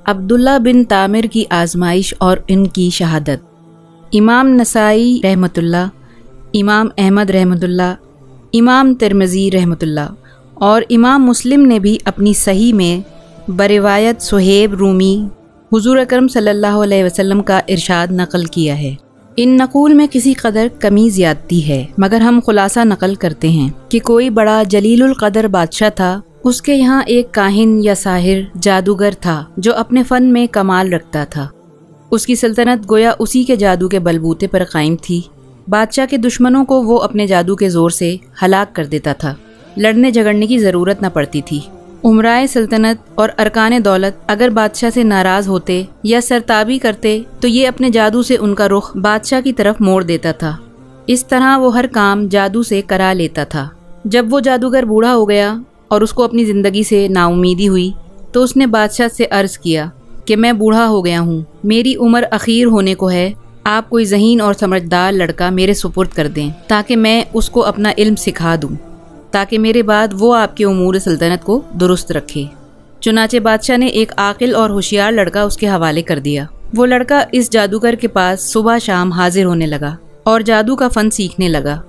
عبداللہ بن تامر کی آزمائش اور ان کی شہادت۔ امام نسائی رحمۃ اللہ، امام احمد رحمۃ اللہ، امام ترمذی رحمۃ اللہ اور امام مسلم نے بھی اپنی صحیح میں بروایت صہیب رومی حضور اکرم صلی اللہ علیہ وسلم کا ارشاد نقل کیا ہے۔ ان نقول میں کسی قدر کمی زیادتی ہے، مگر ہم خلاصہ نقل کرتے ہیں کہ کوئی بڑا جلیل القدر بادشاہ تھا، اس کے یہاں ایک کاہن یا ساحر جادوگر تھا جو اپنے فن میں کمال رکھتا تھا۔ اس کی سلطنت گویا اسی کے جادو کے بلبوتے پر قائم تھی۔ بادشاہ کے دشمنوں کو وہ اپنے جادو کے زور سے ہلاک کر دیتا تھا، لڑنے جھگڑنے کی ضرورت نہ پڑتی تھی۔ امرائے سلطنت اور ارکان دولت اگر بادشاہ سے ناراض ہوتے یا سرتابی کرتے تو یہ اپنے جادو سے ان کا رخ بادشاہ کی طرف موڑ دیتا تھا۔ اس طرح وہ ہر کام جادو سے کرا لیتا تھا۔ جب وہ جادوگر بوڑھا ہو گیا اور اس کو اپنی زندگی سے نا امیدی ہوئی تو اس نے بادشاہ سے عرض کیا کہ میں بوڑھا ہو گیا ہوں، میری عمر اخیر ہونے کو ہے، آپ کوئی ذہین اور سمجھدار لڑکا میرے سپرد کر دیں تاکہ میں اس کو اپنا علم سکھا دوں، تاکہ میرے بعد وہ آپ کے امور سلطنت کو درست رکھے۔ چنانچہ بادشاہ نے ایک عاقل اور ہوشیار لڑکا اس کے حوالے کر دیا۔ وہ لڑکا اس جادوگر کے پاس صبح شام حاضر ہونے لگا اور جادو کا فن سیکھنے لگا۔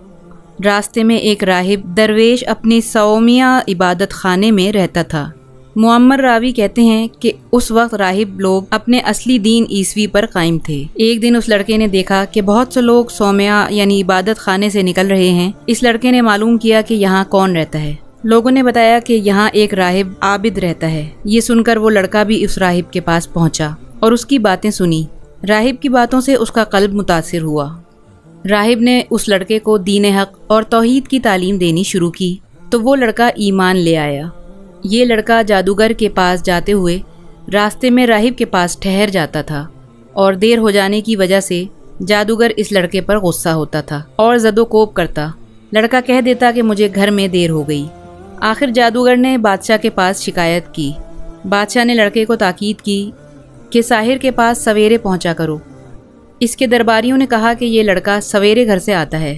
راستے میں ایک راہب درویش اپنی صومیہ عبادت خانے میں رہتا تھا۔ معمر راوی کہتے ہیں کہ اس وقت راہب لوگ اپنے اصلی دین عیسوی پر قائم تھے۔ ایک دن اس لڑکے نے دیکھا کہ بہت سے لوگ صومیہ یعنی عبادت خانے سے نکل رہے ہیں۔ اس لڑکے نے معلوم کیا کہ یہاں کون رہتا ہے۔ لوگوں نے بتایا کہ یہاں ایک راہب عابد رہتا ہے۔ یہ سن کر وہ لڑکا بھی اس راہب کے پاس پہنچا اور اس کی باتیں سنی۔ راہب کی باتوں سے اس کا قلب متاثر ہوا۔ راہب نے اس لڑکے کو دین حق اور توحید کی تعلیم دینی شروع کی تو وہ لڑکا ایمان لے آیا۔ یہ لڑکا جادوگر کے پاس جاتے ہوئے راستے میں راہب کے پاس ٹھہر جاتا تھا اور دیر ہو جانے کی وجہ سے جادوگر اس لڑکے پر غصہ ہوتا تھا اور زد و کوب کرتا۔ لڑکا کہہ دیتا کہ مجھے گھر میں دیر ہو گئی۔ آخر جادوگر نے بادشاہ کے پاس شکایت کی۔ بادشاہ نے لڑکے کو تاکید کی کہ ساحر کے پاس سویرے پہنچا کرو۔ اس کے درباریوں نے کہا کہ یہ لڑکا سویرے گھر سے آتا ہے،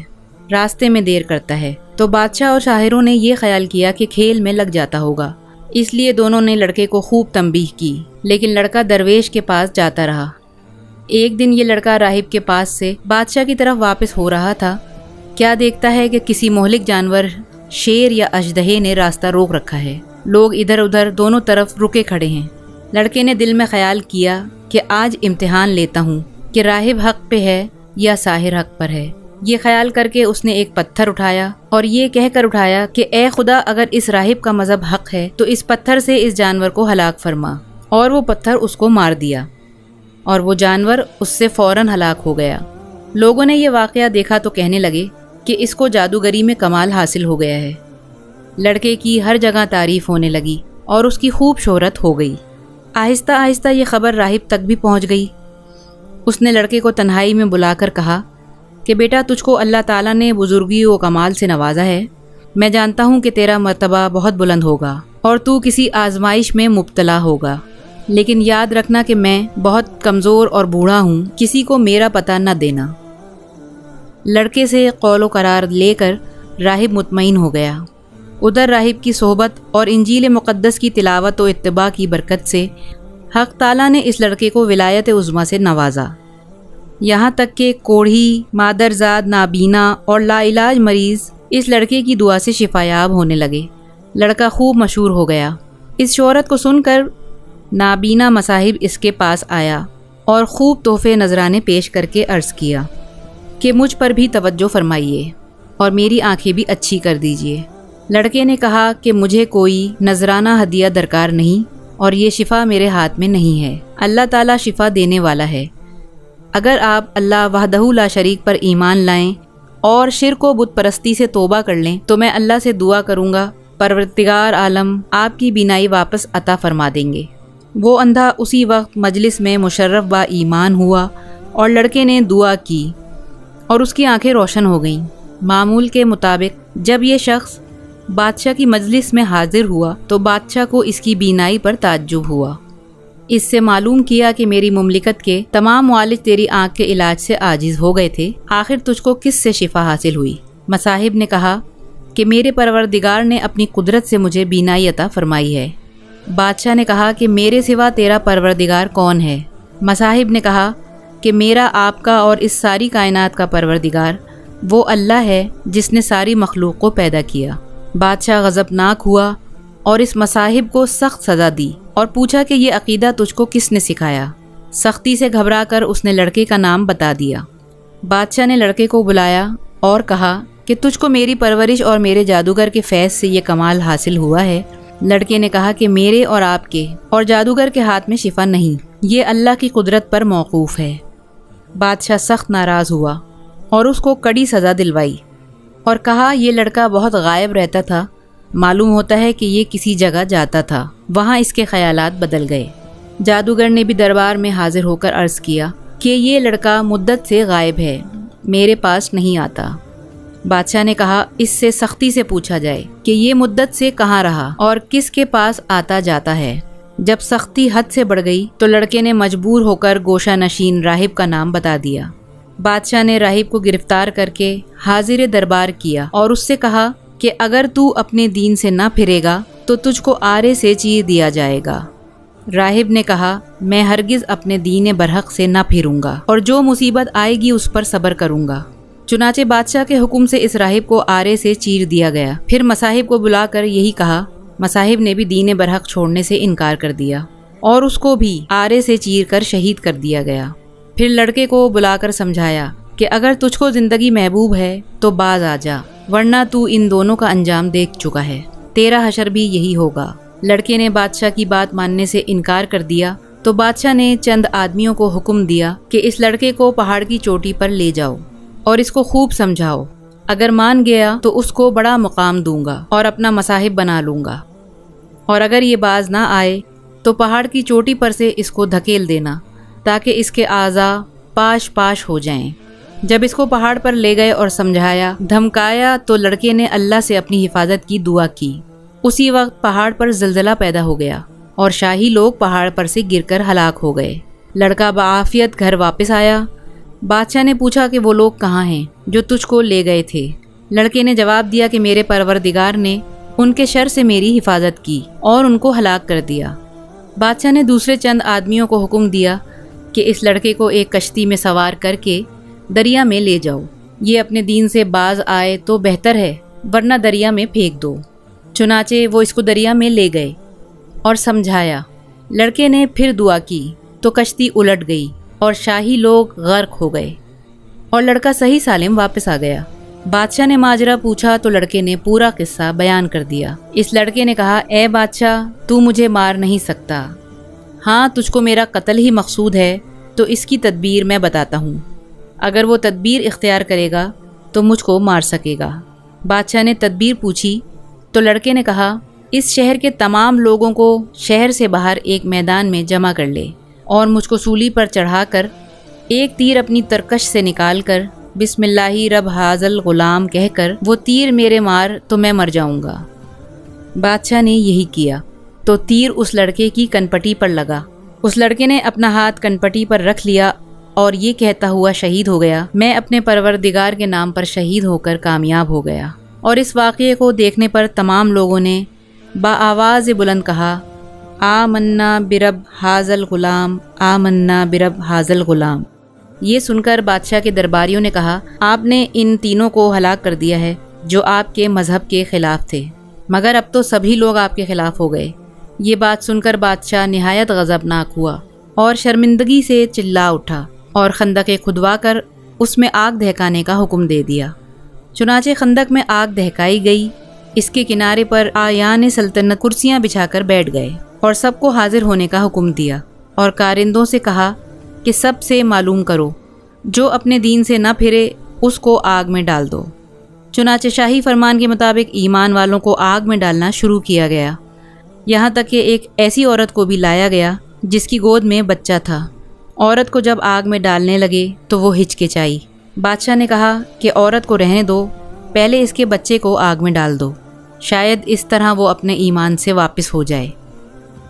راستے میں دیر کرتا ہے، تو بادشاہ اور شاہروں نے یہ خیال کیا کہ کھیل میں لگ جاتا ہوگا، اس لیے دونوں نے لڑکے کو خوب تنبیہ کی، لیکن لڑکا درویش کے پاس جاتا رہا۔ ایک دن یہ لڑکا راہب کے پاس سے بادشاہ کی طرف واپس ہو رہا تھا، کیا دیکھتا ہے کہ کسی مہلک جانور شیر یا اژدہے نے راستہ روک رکھا ہے۔ لوگ ادھر ادھر دونوں طرف رکے کھڑے ہیں۔ لڑکے نے دل میں خیال کیا کہ آج امتحان لیتا ہوں کہ راہب حق پہ ہے یا ساحر حق پر ہے۔ یہ خیال کر کے اس نے ایک پتھر اٹھایا اور یہ کہہ کر اٹھایا کہ اے خدا، اگر اس راہب کا مذہب حق ہے تو اس پتھر سے اس جانور کو ہلاک فرما، اور وہ پتھر اس کو مار دیا اور وہ جانور اس سے فوراً ہلاک ہو گیا۔ لوگوں نے یہ واقعہ دیکھا تو کہنے لگے کہ اس کو جادوگری میں کمال حاصل ہو گیا ہے۔ لڑکے کی ہر جگہ تعریف ہونے لگی اور اس کی خوب شہرت ہو گئی۔ آہستہ آہستہ یہ خبر راہب تک بھی پہنچ گئی۔ اس نے لڑکے کو تنہائی میں بلا کر کہا کہ بیٹا، تجھ کو اللہ تعالیٰ نے بزرگی و کمال سے نوازا ہے۔ میں جانتا ہوں کہ تیرا مرتبہ بہت بلند ہوگا اور تو کسی آزمائش میں مبتلا ہوگا، لیکن یاد رکھنا کہ میں بہت کمزور اور بوڑھا ہوں، کسی کو میرا پتہ نہ دینا۔ لڑکے سے قول و قرار لے کر راہب مطمئن ہو گیا۔ ادھر راہب کی صحبت اور انجیل مقدس کی تلاوت و اتباع کی برکت سے حق تعالیٰ نے اس لڑکے کو ولایت عظمیٰ سے نوازا، یہاں تک کہ کوڑھی، مادرزاد، نابینا اور لا علاج مریض اس لڑکے کی دعا سے شفایاب ہونے لگے۔ لڑکا خوب مشہور ہو گیا۔ اس شہرت کو سن کر نابینا مصاحب اس کے پاس آیا اور خوب تحفے نذرانے پیش کر کے عرض کیا کہ مجھ پر بھی توجہ فرمائیے اور میری آنکھیں بھی اچھی کر دیجیے۔ لڑکے نے کہا کہ مجھے کوئی نذرانہ ہدیہ درکار نہیں اور یہ شفا میرے ہاتھ میں نہیں ہے، اللہ تعالیٰ شفا دینے والا ہے۔ اگر آپ اللہ وحدہ لا شریک پر ایمان لائیں اور شرک و بت پرستی سے توبہ کر لیں تو میں اللہ سے دعا کروں گا، پروردگار عالم آپ کی بینائی واپس عطا فرما دیں گے۔ وہ اندھا اسی وقت مجلس میں مشرف با ایمان ہوا اور لڑکے نے دعا کی اور اس کی آنکھیں روشن ہو گئیں۔ معمول کے مطابق جب یہ شخص بادشاہ کی مجلس میں حاضر ہوا تو بادشاہ کو اس کی بینائی پر تعجب ہوا۔ اس سے معلوم کیا کہ میری مملکت کے تمام معالج تیری آنکھ کے علاج سے عاجز ہو گئے تھے، آخر تجھ کو کس سے شفا حاصل ہوئی؟ مصاحب نے کہا کہ میرے پروردگار نے اپنی قدرت سے مجھے بینائی عطا فرمائی ہے۔ بادشاہ نے کہا کہ میرے سوا تیرا پروردگار کون ہے؟ مصاحب نے کہا کہ میرا آپ کا اور اس ساری کائنات کا پروردگار وہ اللہ ہے جس نے ساری مخلوق کو پیدا کیا۔ بادشاہ غضبناک ہوا اور اس مصاحب کو سخت سزا دی اور پوچھا کہ یہ عقیدہ تجھ کو کس نے سکھایا؟ سختی سے گھبرا کر اس نے لڑکے کا نام بتا دیا۔ بادشاہ نے لڑکے کو بلایا اور کہا کہ تجھ کو میری پرورش اور میرے جادوگر کے فیض سے یہ کمال حاصل ہوا ہے۔ لڑکے نے کہا کہ میرے اور آپ کے اور جادوگر کے ہاتھ میں شفا نہیں، یہ اللہ کی قدرت پر موقوف ہے۔ بادشاہ سخت ناراض ہوا اور اس کو کڑی سزا دلوائی اور کہا یہ لڑکا بہت غائب رہتا تھا، معلوم ہوتا ہے کہ یہ کسی جگہ جاتا تھا، وہاں اس کے خیالات بدل گئے۔ جادوگر نے بھی دربار میں حاضر ہو کر عرض کیا کہ یہ لڑکا مدت سے غائب ہے، میرے پاس نہیں آتا۔ بادشاہ نے کہا اس سے سختی سے پوچھا جائے کہ یہ مدت سے کہاں رہا اور کس کے پاس آتا جاتا ہے۔ جب سختی حد سے بڑھ گئی تو لڑکے نے مجبور ہو کر گوشہ نشین راہب کا نام بتا دیا۔ بادشاہ نے راہب کو گرفتار کر کے حاضر دربار کیا اور اس سے کہا کہ اگر تو اپنے دین سے نہ پھرے گا تو تجھ کو آرے سے چیر دیا جائے گا۔ راہب نے کہا میں ہرگز اپنے دین برحق سے نہ پھروں گا اور جو مصیبت آئے گی اس پر صبر کروں گا۔ چنانچہ بادشاہ کے حکم سے اس راہب کو آرے سے چیر دیا گیا۔ پھر مصاحب کو بلا کر یہی کہا۔ مصاحب نے بھی دین برحق چھوڑنے سے انکار کر دیا اور اس کو بھی آرے سے چیر کر شہید کر دیا گیا۔ پھر لڑکے کو بلا کر سمجھایا کہ اگر تجھ کو زندگی محبوب ہے تو باز آ جا، ورنہ تو ان دونوں کا انجام دیکھ چکا ہے، تیرا حشر بھی یہی ہوگا۔ لڑکے نے بادشاہ کی بات ماننے سے انکار کر دیا تو بادشاہ نے چند آدمیوں کو حکم دیا کہ اس لڑکے کو پہاڑ کی چوٹی پر لے جاؤ اور اس کو خوب سمجھاؤ، اگر مان گیا تو اس کو بڑا مقام دوں گا اور اپنا مصاحب بنا لوں گا، اور اگر یہ باز نہ آئے تو پہاڑ کی چوٹی پر سے اس کو دھکیل دینا تاکہ اس کے اعضاء پاش پاش ہو جائیں۔ جب اس کو پہاڑ پر لے گئے اور سمجھایا دھمکایا تو لڑکے نے اللہ سے اپنی حفاظت کی دعا کی۔ اسی وقت پہاڑ پر زلزلہ پیدا ہو گیا اور شاہی لوگ پہاڑ پر سے گر کر ہلاک ہو گئے۔ لڑکا بعافیت گھر واپس آیا۔ بادشاہ نے پوچھا کہ وہ لوگ کہاں ہیں جو تجھ کو لے گئے تھے؟ لڑکے نے جواب دیا کہ میرے پروردگار نے ان کے شر سے میری حفاظت کی اور ان کو ہلاک کر دیا۔ بادشاہ نے دوسرے چند آدمیوں کو حکم دیا کہ اس لڑکے کو ایک کشتی میں سوار کر کے دریا میں لے جاؤ، یہ اپنے دین سے باز آئے تو بہتر ہے ورنہ دریا میں پھینک دو۔ چنانچہ وہ اس کو دریا میں لے گئے اور سمجھایا۔ لڑکے نے پھر دعا کی تو کشتی الٹ گئی اور شاہی لوگ غرق ہو گئے اور لڑکا صحیح سالم واپس آ گیا۔ بادشاہ نے ماجرا پوچھا تو لڑکے نے پورا قصہ بیان کر دیا۔ اس لڑکے نے کہا اے بادشاہ تو مجھے مار نہیں سکتا، ہاں تجھ کو میرا قتل ہی مقصود ہے تو اس کی تدبیر میں بتاتا ہوں، اگر وہ تدبیر اختیار کرے گا تو مجھ کو مار سکے گا۔ بادشاہ نے تدبیر پوچھی تو لڑکے نے کہا اس شہر کے تمام لوگوں کو شہر سے باہر ایک میدان میں جمع کر لے اور مجھ کو سولی پر چڑھا کر ایک تیر اپنی ترکش سے نکال کر بسم اللہ رب حاضل غلام کہہ کر وہ تیر میرے مار تو میں مر جاؤں گا۔ بادشاہ نے یہی کیا تو تیر اس لڑکے کی کنپٹی پر لگا۔ اس لڑکے نے اپنا ہاتھ کنپٹی پر رکھ لیا اور یہ کہتا ہوا شہید ہو گیا میں اپنے پروردگار کے نام پر شہید ہو کر کامیاب ہو گیا۔ اور اس واقعے کو دیکھنے پر تمام لوگوں نے بآواز بلند کہا آمنا برب حاضل غلام، آمنا برب حاضل غلام۔ یہ سن کر بادشاہ کے درباریوں نے کہا آپ نے ان تینوں کو ہلاک کر دیا ہے جو آپ کے مذہب کے خلاف تھے، مگر اب تو سبھی لوگ آپ کے خلاف ہو گئے۔ یہ بات سن کر بادشاہ نہایت غضبناک ہوا اور شرمندگی سے چلا اٹھا اور خندق کھدوا کر اس میں آگ دہکانے کا حکم دے دیا۔ چنانچہ خندق میں آگ دہکائی گئی، اس کے کنارے پر آیان سلطنت کرسیاں بچھا کر بیٹھ گئے اور سب کو حاضر ہونے کا حکم دیا اور کارندوں سے کہا کہ سب سے معلوم کرو، جو اپنے دین سے نہ پھرے اس کو آگ میں ڈال دو۔ چنانچہ شاہی فرمان کے مطابق ایمان والوں کو آگ میں ڈالنا شروع کیا گیا، یہاں تک کہ ایک ایسی عورت کو بھی لایا گیا جس کی گود میں بچہ تھا۔ عورت کو جب آگ میں ڈالنے لگے تو وہ ہچکچائی۔ بادشاہ نے کہا کہ عورت کو رہنے دو، پہلے اس کے بچے کو آگ میں ڈال دو، شاید اس طرح وہ اپنے ایمان سے واپس ہو جائے۔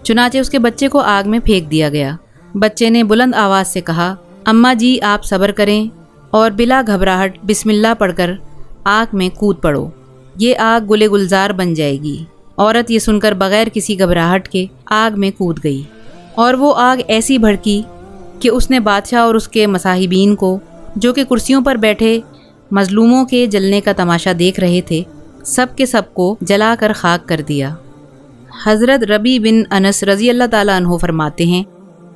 چنانچہ اس کے بچے کو آگ میں پھینک دیا گیا۔ بچے نے بلند آواز سے کہا اماں جی آپ صبر کریں اور بلا گھبراہٹ بسم اللہ پڑھ کر آگ میں کود پڑو، یہ آگ گلے گلزار بن جائے گی عورت یہ سن کر بغیر کسی گھبراہٹ کے آگ میں کود گئی، اور وہ آگ ایسی بھڑکی کہ اس نے بادشاہ اور اس کے مصاحبین کو، جو کہ کرسیوں پر بیٹھے مظلوموں کے جلنے کا تماشا دیکھ رہے تھے، سب کے سب کو جلا کر خاک کر دیا۔ حضرت ربیع بن انس رضی اللہ تعالیٰ عنہ فرماتے ہیں،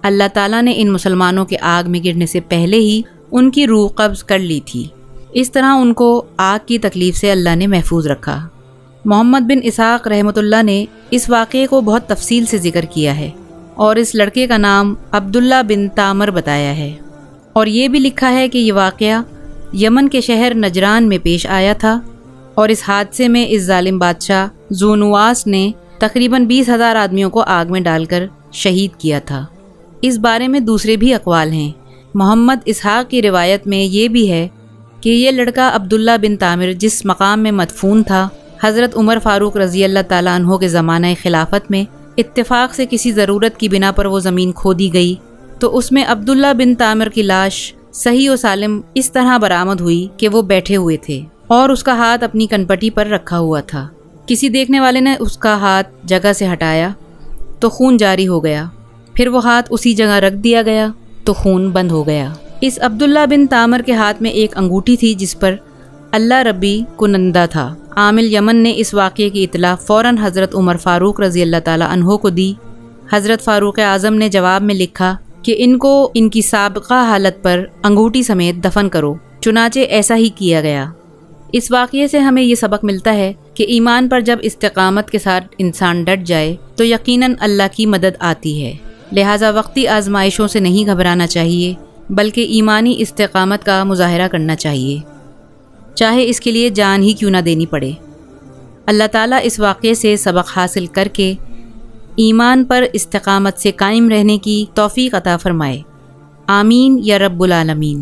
اللہ تعالیٰ نے ان مسلمانوں کے آگ میں گرنے سے پہلے ہی ان کی روح قبض کر لی تھی، اس طرح ان کو آگ کی تکلیف سے اللہ نے محفوظ رکھا۔ محمد بن اسحاق رحمۃ اللہ نے اس واقعے کو بہت تفصیل سے ذکر کیا ہے، اور اس لڑکے کا نام عبداللہ بن تامر بتایا ہے، اور یہ بھی لکھا ہے کہ یہ واقعہ یمن کے شہر نجران میں پیش آیا تھا، اور اس حادثے میں اس ظالم بادشاہ ذو نواس نے تقریباً 20,000 آدمیوں کو آگ میں ڈال کر شہید کیا تھا۔ اس بارے میں دوسرے بھی اقوال ہیں۔ محمد اسحاق کی روایت میں یہ بھی ہے کہ یہ لڑکا عبداللہ بن تامر جس مقام میں مدفون تھا، حضرت عمر فاروق رضی اللہ تعالیٰ عنہ کے زمانہ خلافت میں اتفاق سے کسی ضرورت کی بنا پر وہ زمین کھودی گئی، تو اس میں عبداللہ بن تامر کی لاش صحیح و سالم اس طرح برآمد ہوئی کہ وہ بیٹھے ہوئے تھے اور اس کا ہاتھ اپنی کنپٹی پر رکھا ہوا تھا۔ کسی دیکھنے والے نے اس کا ہاتھ جگہ سے ہٹایا تو خون جاری ہو گیا، پھر وہ ہاتھ اسی جگہ رکھ دیا گیا تو خون بند ہو گیا۔ اس عبداللہ بن تامر کے ہاتھ میں ایک انگوٹھی تھی جس پر اللہ ربی کنندہ تھا۔ عامل یمن نے اس واقعے کی اطلاع فوراً حضرت عمر فاروق رضی اللہ تعالیٰ عنہ کو دی۔ حضرت فاروق اعظم نے جواب میں لکھا کہ ان کو ان کی سابقہ حالت پر انگوٹھی سمیت دفن کرو، چنانچہ ایسا ہی کیا گیا۔ اس واقعے سے ہمیں یہ سبق ملتا ہے کہ ایمان پر جب استقامت کے ساتھ انسان ڈٹ جائے تو یقیناً اللہ کی مدد آتی ہے، لہٰذا وقتی آزمائشوں سے نہیں گھبرانا چاہیے بلکہ ایمانی استقامت کا مظاہرہ کرنا چاہیے، چاہے اس کے لیے جان ہی کیوں نہ دینی پڑے۔ اللہ تعالیٰ اس واقعے سے سبق حاصل کر کے ایمان پر استقامت سے قائم رہنے کی توفیق عطا فرمائے۔ آمین یا رب العالمین۔